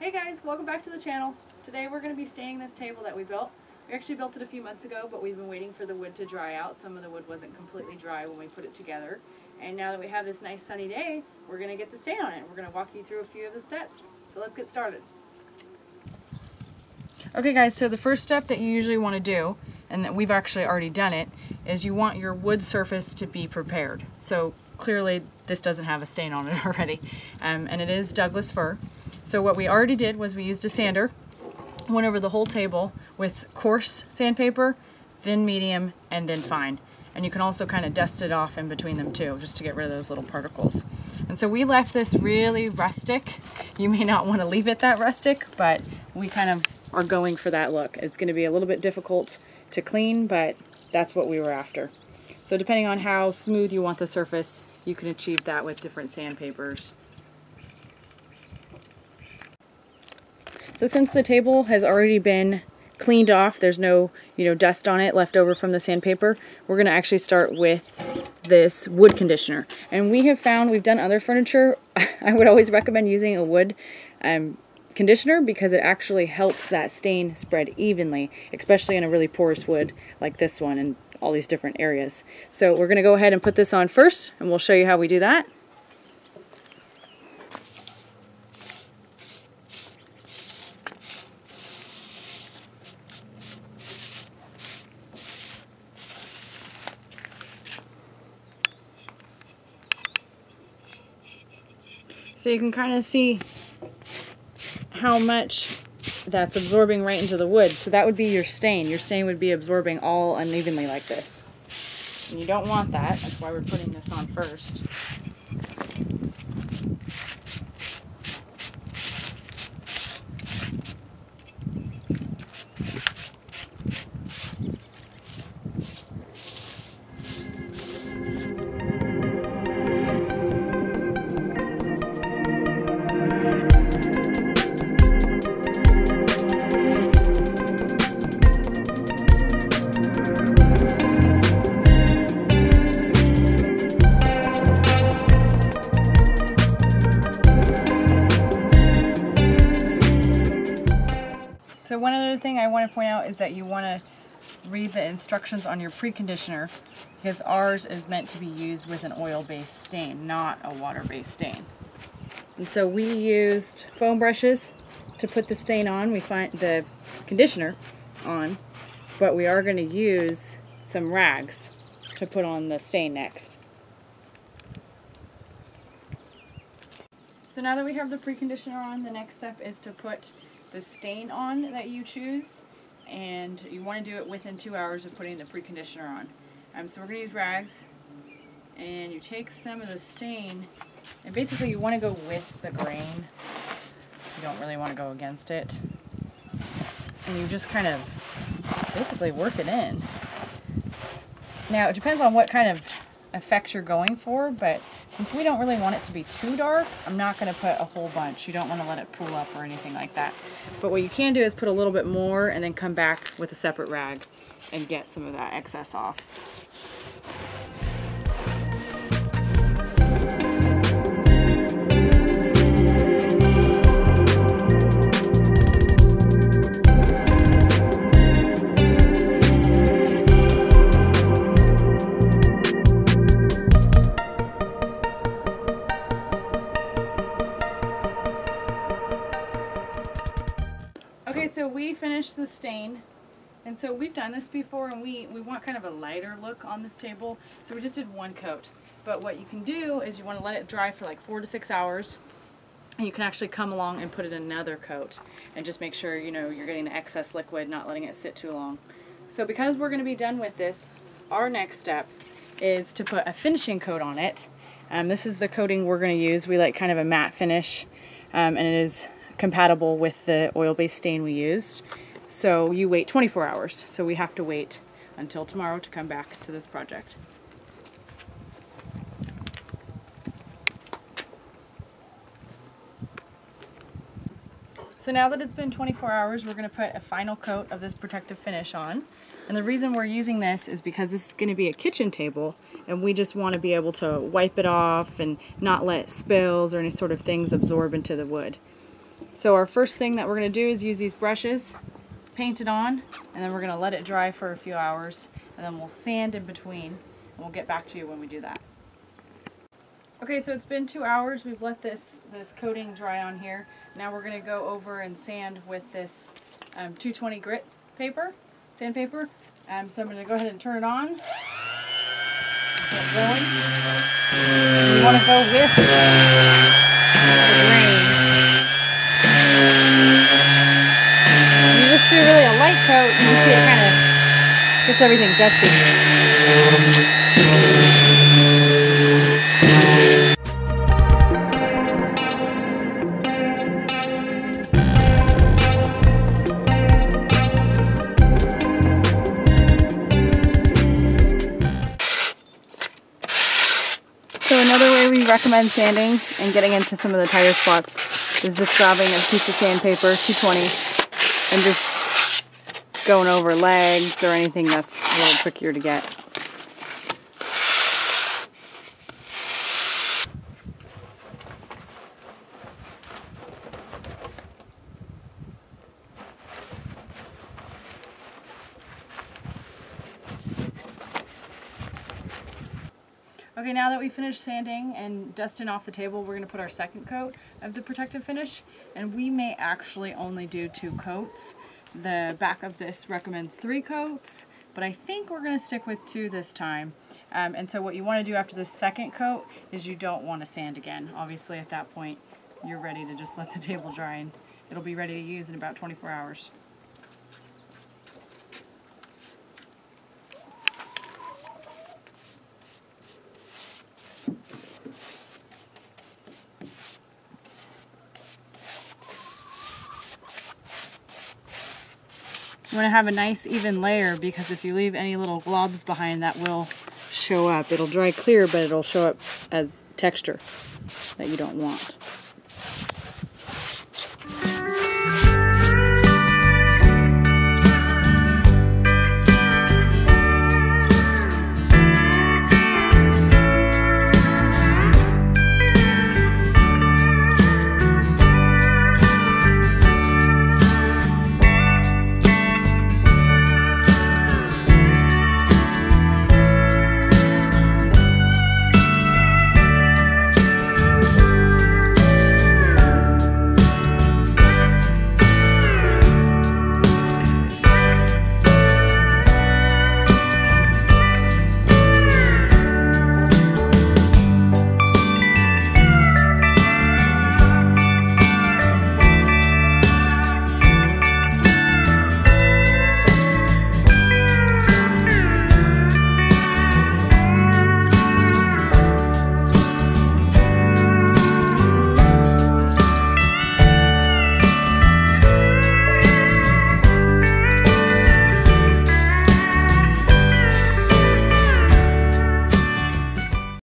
Hey guys, welcome back to the channel. Today we're going to be staining this table that we built. We actually built it a few months ago, but we've been waiting for the wood to dry out. Some of the wood wasn't completely dry when we put it together. And now that we have this nice sunny day, we're going to get the stain on it. We're going to walk you through a few of the steps. So let's get started. Okay guys, so the first step that you usually want to do, and that we've actually already done it, is you want your wood surface to be prepared. So clearly this doesn't have a stain on it already, and it is Douglas fir. So what we already did was we used a sander, went over the whole table with coarse sandpaper, then medium, and then fine. And you can also kind of dust it off in between them too, just to get rid of those little particles. And so we left this really rustic. You may not want to leave it that rustic, but we kind of are going for that look. It's going to be a little bit difficult to clean, but that's what we were after. So depending on how smooth you want the surface, you can achieve that with different sandpapers. So since the table has already been cleaned off, there's no dust on it left over from the sandpaper, we're going to actually start with this wood conditioner. And we have found, we've done other furniture, I would always recommend using a wood conditioner because it actually helps that stain spread evenly, especially in a really porous wood like this one and all these different areas. So we're going to go ahead and put this on first, and we'll show you how we do that. So you can kind of see how much that's absorbing right into the wood. So that would be your stain. Your stain would be absorbing all unevenly like this. And you don't want that. That's why we're putting this on first. So one other thing I want to point out is that you want to read the instructions on your preconditioner, because ours is meant to be used with an oil-based stain, not a water-based stain. And so we used foam brushes to put the stain on. We find the conditioner on, but we are going to use some rags to put on the stain next. So now that we have the preconditioner on, the next step is to put the stain on that you choose, and you want to do it within 2 hours of putting the preconditioner on. So we're going to use rags, and you take some of the stain, and basically you want to go with the grain. You don't really want to go against it. And you just kind of basically work it in. Now it depends on what kind of effect you're going for, but since we don't really want it to be too dark, I'm not going to put a whole bunch. You don't want to let it pool up or anything like that. But what you can do is put a little bit more and then come back with a separate rag and get some of that excess off. Okay, so we finished the stain, and so we've done this before, and we want kind of a lighter look on this table, so we just did one coat. But what you can do is you want to let it dry for like 4 to 6 hours, and you can actually come along and put it in another coat, and just make sure you're getting the excess liquid, not letting it sit too long. So because we're going to be done with this, our next step is to put a finishing coat on it. This is the coating we're going to use. We like kind of a matte finish, and it is compatible with the oil-based stain we used. So you wait 24 hours. So we have to wait until tomorrow to come back to this project. So now that it's been 24 hours, we're going to put a final coat of this protective finish on. And the reason we're using this is because this is going to be a kitchen table, and we just want to be able to wipe it off and not let spills or any sort of things absorb into the wood. So our first thing that we're going to do is use these brushes, paint it on, and then we're going to let it dry for a few hours, and then we'll sand in between, and we'll get back to you when we do that. Okay, so it's been 2 hours. We've let this coating dry on here. Now we're going to go over and sand with this 220 grit paper, sandpaper. So I'm going to go ahead and turn it on. Get it going. We want to go with the grain. You just do really a light coat, and you see it kind of gets everything dusty. So another way we recommend sanding and getting into some of the tighter spots is just grabbing a piece of sandpaper, 220, and just going over legs or anything that's a little trickier to get. Okay, now that we finished sanding and dusting off the table, we're going to put our second coat of the protective finish, and we may actually only do 2 coats. The back of this recommends 3 coats, but I think we're going to stick with 2 this time. And so what you want to do after the second coat is you don't want to sand again. Obviously at that point you're ready to just let the table dry, and it'll be ready to use in about 24 hours. You want to have a nice even layer, because if you leave any little globs behind, that will show up. It'll dry clear, but it'll show up as texture that you don't want.